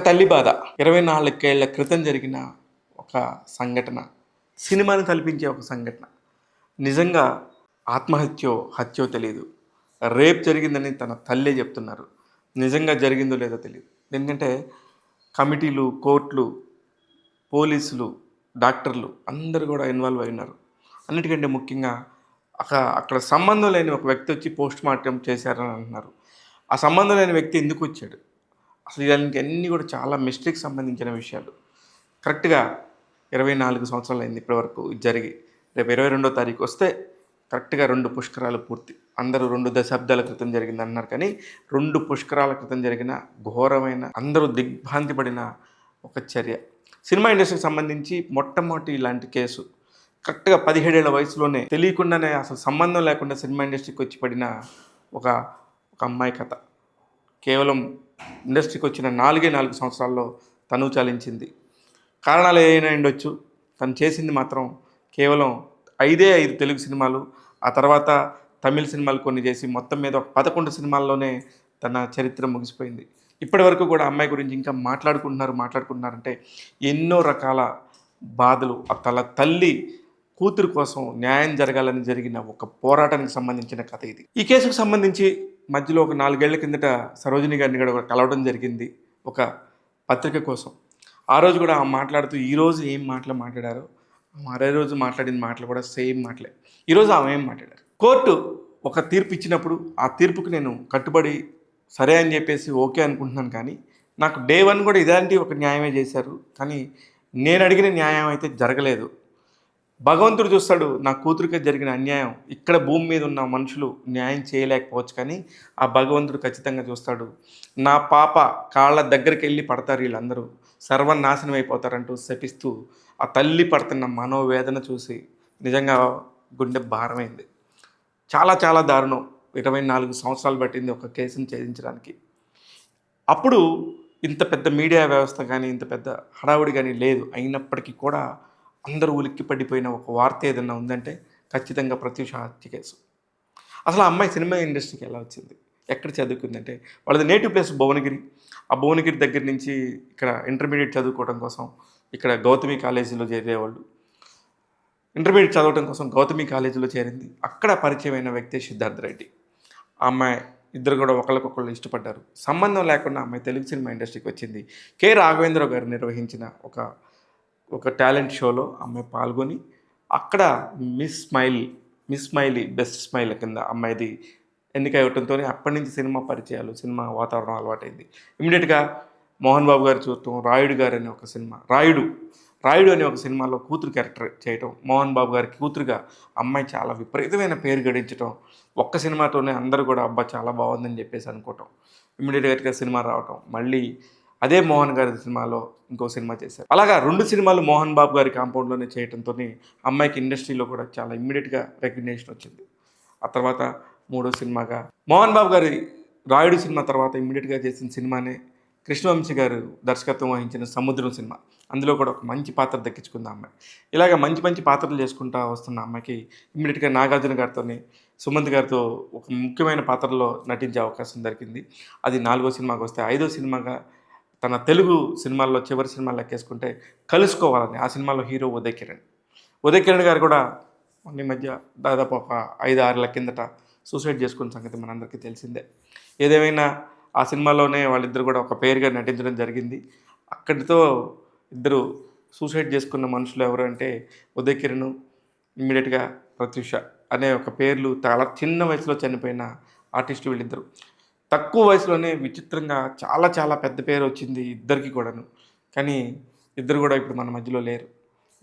తల్లి బాధ 24 ఏళ్ల క్రితం జరిగిన ఒక సంఘటన, సినిమాని తలపించే ఒక సంఘటన. నిజంగా ఆత్మహత్యో, హత్యో తెలీదు. రేప్ జరిగిందని తన తల్లే చెప్తున్నారు. నిజంగా జరిగిందో లేదో తెలీదు. ఎందుకంటే కమిటీలు, కోర్టులు, పోలీసులు, డాక్టర్లు అందరూ కూడా ఇన్వాల్వ్ అయినారు. అన్నిటికంటే ముఖ్యంగా అక్కడ సంబంధం లేని ఒక వ్యక్తి వచ్చి పోస్ట్ మార్టం చేశారని అంటున్నారు. ఆ సంబంధం లేని వ్యక్తి ఎందుకు వచ్చాడు? అసలు ఇలాంటివన్నీ కూడా చాలా మిస్టేక్కి సంబంధించిన విషయాలు. కరెక్ట్‌గా 24 సంవత్సరాలు అయింది ఇప్పటివరకు ఇది జరిగి. రేపు 22వ తారీఖు వస్తే కరెక్ట్‌గా 2 పుష్కరాలు పూర్తి. అందరూ 2 దశాబ్దాల క్రితం జరిగిందన్నారు కానీ 2 పుష్కరాల క్రితం జరిగిన ఘోరమైన, అందరూ దిగ్భ్రాంతి పడిన ఒక చర్య. సినిమా ఇండస్ట్రీకి సంబంధించి మొట్టమొదటి ఇలాంటి కేసు. కరెక్ట్‌గా 17 ఏళ్ల వయసులోనే తెలియకుండానే అసలు సంబంధం లేకుండా సినిమా ఇండస్ట్రీకి వచ్చి పడిన ఒక అమ్మాయి కథ. కేవలం ఇండస్ట్రీకి వచ్చిన 4 సంవత్సరాల్లో తను చాలించింది. కారణాలు ఏమైనా ఉండొచ్చు. తను చేసింది మాత్రం కేవలం 5 తెలుగు సినిమాలు, ఆ తర్వాత తమిళ సినిమాలు కొన్ని చేసి మొత్తం మీద ఒక 11 సినిమాల్లోనే తన చరిత్ర ముగిసిపోయింది. ఇప్పటి వరకు కూడా అమ్మాయి గురించి ఇంకా మాట్లాడుకుంటున్నారంటే ఎన్నో రకాల బాధలు. తల్లి కూతురు కోసం న్యాయం జరగాలని జరిగిన ఒక పోరాటానికి సంబంధించిన కథ ఇది. ఈ కేసుకు సంబంధించి మధ్యలో ఒక 4 ఏళ్ల కిందట సరోజిని గారిని కూడా కలవడం జరిగింది ఒక పత్రిక కోసం. ఆ రోజు కూడా ఆమె మాట్లాడుతూ ఈరోజు ఏం మాట్లాడారో మరే రోజు మాట్లాడిన మాటలు కూడా సేమ్ మాటలే. ఈరోజు ఆమె ఏం మాట్లాడారు? కోర్టు ఒక తీర్పు ఇచ్చినప్పుడు ఆ తీర్పుకు నేను కట్టుబడి సరే అని చెప్పేసి ఓకే అనుకుంటున్నాను. కానీ నాకు డే 1 కూడా ఇలాంటి ఒక న్యాయమే చేశారు. కానీ నేను అడిగిన న్యాయం అయితే జరగలేదు. భగవంతుడు చూస్తాడు, నా కూతురికి జరిగిన అన్యాయం ఇక్కడ భూమి మీద ఉన్న మనుషులు న్యాయం చేయలేకపోవచ్చు, కానీ ఆ భగవంతుడు ఖచ్చితంగా చూస్తాడు. నా పాప కాళ్ళ దగ్గరికి వెళ్ళి పడతారు, వీళ్ళందరూ సర్వనాశనం అయిపోతారంటూ శపిస్తూ ఆ తల్లి పడుతున్న మనోవేదన చూసి నిజంగా గుండె భారమైంది. చాలా చాలా దారుణం. 24 సంవత్సరాలు పట్టింది ఒక కేసును ఛేదించడానికి. అప్పుడు ఇంత పెద్ద మీడియా వ్యవస్థ కానీ, ఇంత పెద్ద హడావుడి కానీ లేదు. అయినప్పటికీ కూడా అందరూ ఉలిక్కి పడిపోయిన ఒక వార్త ఏదన్నా ఉందంటే ఖచ్చితంగా ప్రత్యూష హత్య కేసు. అసలు ఆ అమ్మాయి సినిమా ఇండస్ట్రీకి ఎలా వచ్చింది, ఎక్కడ చదువుకుందంటే వాళ్ళది నేటివ్ ప్లేస్ భువనగిరి. ఆ భువనగిరి దగ్గర నుంచి ఇక్కడ ఇంటర్మీడియట్ చదువుకోవడం కోసం ఇక్కడ గౌతమి కాలేజీలో చేరేవాళ్ళు. ఇంటర్మీడియట్ చదవడం కోసం గౌతమి కాలేజీలో చేరింది. అక్కడ పరిచయమైన వ్యక్తి సిద్ధార్థ్ రెడ్డి. ఆ అమ్మాయి ఇద్దరు కూడా ఒకరికొకళ్ళు ఇష్టపడ్డారు. సంబంధం లేకుండా అమ్మాయి తెలుగు సినిమా ఇండస్ట్రీకి వచ్చింది. కె రాఘవేంద్రరావు గారు నిర్వహించిన ఒక టాలెంట్ షోలో అమ్మాయి పాల్గొని అక్కడ మిస్ స్మైలీ బెస్ట్ స్మైల్ కింద అమ్మాయిది ఎన్నిక అవ్వడంతో అప్పటి నుంచి సినిమా పరిచయాలు, సినిమా వాతావరణం అలవాటైంది. ఇమ్మీడియట్గా మోహన్ బాబు గారు చూడటం, రాయుడు గారు అనే ఒక సినిమా, రాయుడు అనే ఒక సినిమాలో కూతురు క్యారెక్టర్ చేయటం, మోహన్ బాబు గారికి కూతురుగా అమ్మాయి చాలా విపరీతమైన పేరు గడించడం, ఒక్క సినిమాతోనే అందరూ కూడా అబ్బా చాలా బాగుందని చెప్పేసి అనుకోవటం, ఇమ్మీడియట్గా సినిమా రావటం, మళ్ళీ అదే మోహన్ గారి సినిమాలో ఇంకో సినిమా చేశారు. అలాగా 2 సినిమాలు మోహన్ బాబు గారి కాంపౌండ్లోనే చేయడంతో అమ్మాయికి ఇండస్ట్రీలో కూడా చాలా ఇమ్మీడియట్గా రికగ్నిషన్ వచ్చింది. ఆ తర్వాత 3వ సినిమాగా మోహన్ బాబు గారి రాయుడు సినిమా తర్వాత ఇమ్మీడియట్గా చేసిన సినిమానే కృష్ణవంశీ గారు దర్శకత్వం వహించిన సముద్రం సినిమా. అందులో కూడా ఒక మంచి పాత్ర దక్కించుకుంది అమ్మాయి. ఇలాగ మంచి పాత్రలు చేసుకుంటూ వస్తున్న అమ్మాయికి ఇమ్మీడియట్గా నాగార్జున గారితో, సుమంత్ గారితో ఒక ముఖ్యమైన పాత్రలో నటించే అవకాశం దొరికింది. అది 4వ సినిమాకి వస్తే 5వ సినిమాగా తన తెలుగు సినిమాల్లో చివరి సినిమా లెక్కేసుకుంటే కలుసుకోవాలని, ఆ సినిమాలో హీరో ఉదయ్ కిరణ్ గారు కూడా ఈ మధ్య దాదాపు ఒక 5-6 కిందట సూసైడ్ చేసుకున్న సంగతి మనందరికీ తెలిసిందే. ఏదేమైనా ఆ సినిమాలోనే వాళ్ళిద్దరు కూడా ఒక పేరుగా నటించడం జరిగింది. అక్కడితో ఇద్దరు సూసైడ్ చేసుకున్న మనుషులు ఎవరు అంటే ఉదయ్ కిరణ్, ఇమ్మీడియట్గా ప్రత్యూష అనే ఒక పేర్లు చాలా చిన్న వయసులో చనిపోయిన ఆర్టిస్టు వీళ్ళిద్దరు. తక్కువ వయసులోనే విచిత్రంగా చాలా చాలా పెద్ద పేరు వచ్చింది ఇద్దరికి కూడాను. కానీ ఇద్దరు కూడా ఇప్పుడు మన మధ్యలో లేరు.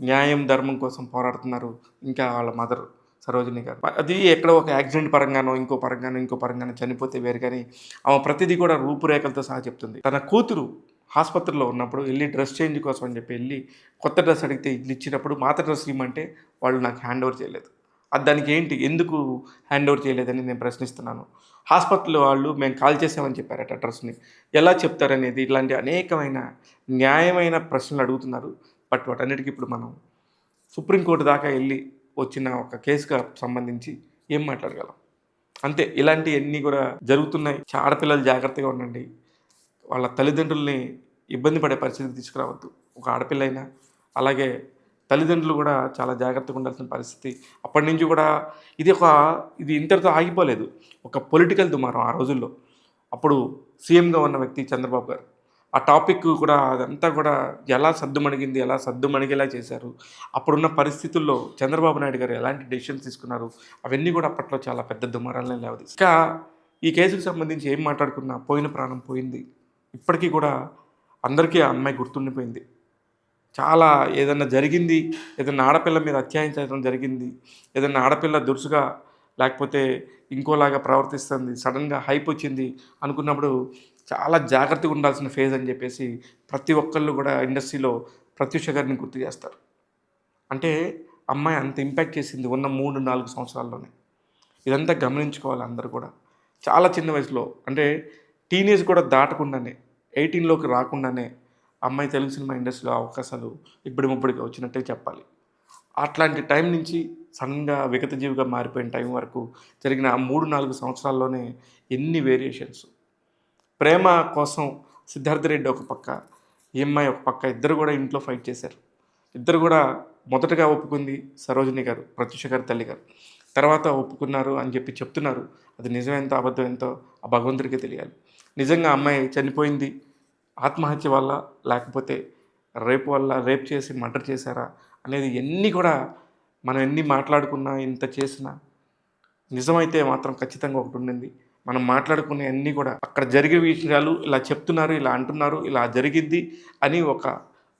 న్యాయం, ధర్మం కోసం పోరాడుతున్నారు. ఇంకా వాళ్ళ మదర్ సరోజిని గారు. అది ఎక్కడో ఒక యాక్సిడెంట్ పరంగానో ఇంకో పరంగానో చనిపోతే వేరు, కానీ ఆమె ప్రతిదీ కూడా రూపురేఖలతో సహా చెప్తుంది. తన కూతురు ఆసుపత్రిలో ఉన్నప్పుడు వెళ్ళి డ్రెస్ చేంజ్ కోసం అని చెప్పి వెళ్ళి కొత్త డ్రెస్ అడిగితే ఇల్లు ఇచ్చినప్పుడు మాత డ్రెస్ ఇవ్వమంటే వాళ్ళు నాకు హ్యాండ్ ఓవర్ చేయలేదు. దానికి ఏంటి, ఎందుకు హ్యాండ్ ఓవర్ చేయలేదని నేను ప్రశ్నిస్తున్నాను. హాస్పిటల్ వాళ్ళు మేము కాల్ చేసామని చెప్పారట డ్రెస్ని, ఎలా చెప్తారనేది ఇట్లాంటి అనేకమైన న్యాయమైన ప్రశ్నలు అడుగుతున్నారు. బట్ వాటన్నిటికీ ఇప్పుడు మనం సుప్రీంకోర్టు దాకా వెళ్ళి వచ్చిన ఒక కేసుగా సంబంధించి ఏం మాట్లాడగలం? అంతే, ఇలాంటివన్నీ కూడా జరుగుతున్నాయి. ఆడపిల్లలు జాగ్రత్తగా ఉండండి. వాళ్ళ తల్లిదండ్రుల్ని ఇబ్బంది పడే పరిస్థితికి తీసుకురావద్దు. ఒక ఆడపిల్ల అయినా, అలాగే తల్లిదండ్రులు కూడా చాలా జాగ్రత్తగా ఉండాల్సిన పరిస్థితి. అప్పటి నుంచి కూడా ఇది ఇంతటితో ఆగిపోలేదు. ఒక పొలిటికల్ దుమారం ఆ రోజుల్లో. అప్పుడు సీఎంగా ఉన్న వ్యక్తి చంద్రబాబు గారు. ఆ టాపిక్ కూడా అదంతా కూడా ఎలా సద్దుమణిగింది, ఎలా సద్దుమణిగేలా చేశారు. అప్పుడున్న పరిస్థితుల్లో చంద్రబాబు నాయుడు గారు ఎలాంటి డెసిషన్స్ తీసుకున్నారు, అవన్నీ కూడా అప్పట్లో చాలా పెద్ద దుమారాలనే లేవదీశాయి. ఇంకా ఈ కేసుకు సంబంధించి ఏం మాట్లాడుకున్నా పోయిన ప్రాణం పోయింది. ఇప్పటికీ కూడా అందరికీ ఆ అమ్మాయి గుర్తుండిపోయింది. చాలా ఏదన్నా జరిగింది, ఏదన్నా ఆడపిల్ల మీద అత్యాచారం జరిగింది, ఏదన్నా ఆడపిల్ల దురుసుగా లేకపోతే ఇంకోలాగా ప్రవర్తిస్తుంది, సడన్‌గా హైప్ వచ్చింది అనుకున్నప్పుడు చాలా జాగ్రత్తగా ఉండాల్సిన ఫేజ్ అని చెప్పేసి ప్రతి ఒక్కళ్ళు కూడా ఇండస్ట్రీలో ప్రత్యూష గారిని గుర్తు చేస్తారు. అంటే అమ్మాయి అంత ఇంపాక్ట్ చేసింది ఉన్న 3, 4 సంవత్సరాల్లోనే. ఇదంతా గమనించుకోవాలి అందరూ కూడా. చాలా చిన్న వయసులో అంటే టీనేజ్ కూడా దాటకుండానే 18లోకి రాకుండానే అమ్మాయి తెలుగు సినిమా ఇండస్ట్రీలో అవకాశాలు ఇబ్బడి ముబ్బడిగా వచ్చినట్టే చెప్పాలి. అట్లాంటి టైం నుంచి సడన్‌గా విగతజీవిగా మారిపోయిన టైం వరకు జరిగిన ఆ 3, 4 సంవత్సరాల్లోనే ఎన్ని వేరియేషన్స్. ప్రేమ కోసం సిద్ధార్థ రెడ్డి ఒక పక్క, ఈ అమ్మాయి ఒక పక్క ఇద్దరు కూడా ఇంట్లో ఫైట్ చేశారు. ఇద్దరు కూడా మొదటగా ఒప్పుకుంది సరోజిని గారు, ప్రత్యూష గారి తల్లి గారు. తర్వాత ఒప్పుకున్నారు అని చెప్పి చెప్తున్నారు. అది నిజమెంతో అబద్ధం ఎంతో ఆ భగవంతుడికే తెలియాలి. నిజంగా అమ్మాయి చనిపోయింది ఆత్మహత్య వల్ల, లేకపోతే రేప్ చేసి మర్డర్ చేశారా అనేది ఎన్ని కూడా మనం ఎన్ని మాట్లాడుకున్నా, ఇంత చేసినా నిజమైతే మాత్రం ఖచ్చితంగా ఒకటి ఉండింది. మనం మాట్లాడుకునే అన్నీ కూడా అక్కడ జరిగే విషయాలు ఇలా చెప్తున్నారు, ఇలా అంటున్నారు, ఇలా జరిగిద్ది అని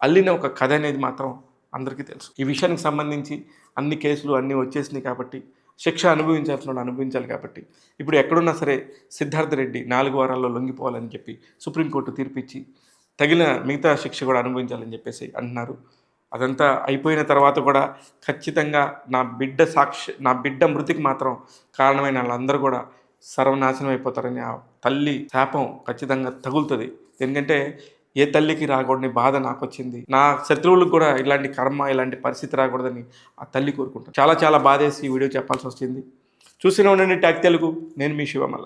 అల్లిన ఒక కథ అనేది మాత్రం అందరికీ తెలుసు. ఈ విషయానికి సంబంధించి అన్ని కేసులు అన్నీ వచ్చేసినాయి కాబట్టి శిక్ష అనుభవించాల్సినోడు అనుభవించాలి కాబట్టి ఇప్పుడు ఎక్కడున్నా సరే సిద్ధార్థ రెడ్డి 4 వారాల్లో లొంగిపోవాలని చెప్పి సుప్రీంకోర్టు తీర్పిచ్చి తగిన మిగతా శిక్ష కూడా అనుభవించాలని చెప్పేసి అంటున్నారు. అదంతా అయిపోయిన తర్వాత కూడా ఖచ్చితంగా నా బిడ్డ మృతికి మాత్రం కారణమైన వాళ్ళందరూ కూడా సర్వనాశనం అయిపోతారని ఆ తల్లి శాపం ఖచ్చితంగా తగులుతుంది. ఎందుకంటే ఏ తల్లికి రాకూడని బాధ నాకొచ్చింది, నా శత్రువులకు కూడా ఇలాంటి కర్మ, ఇలాంటి పరిస్థితి రాకూడదని ఆ తల్లి కోరుకుంటాను. చాలా చాలా బాధేసి ఈ వీడియో చెప్పాల్సి వచ్చింది. చూస్తూనే ఉండండి ట్యాగ్ తెలుగు. నేను మీ శివ మల్లాల.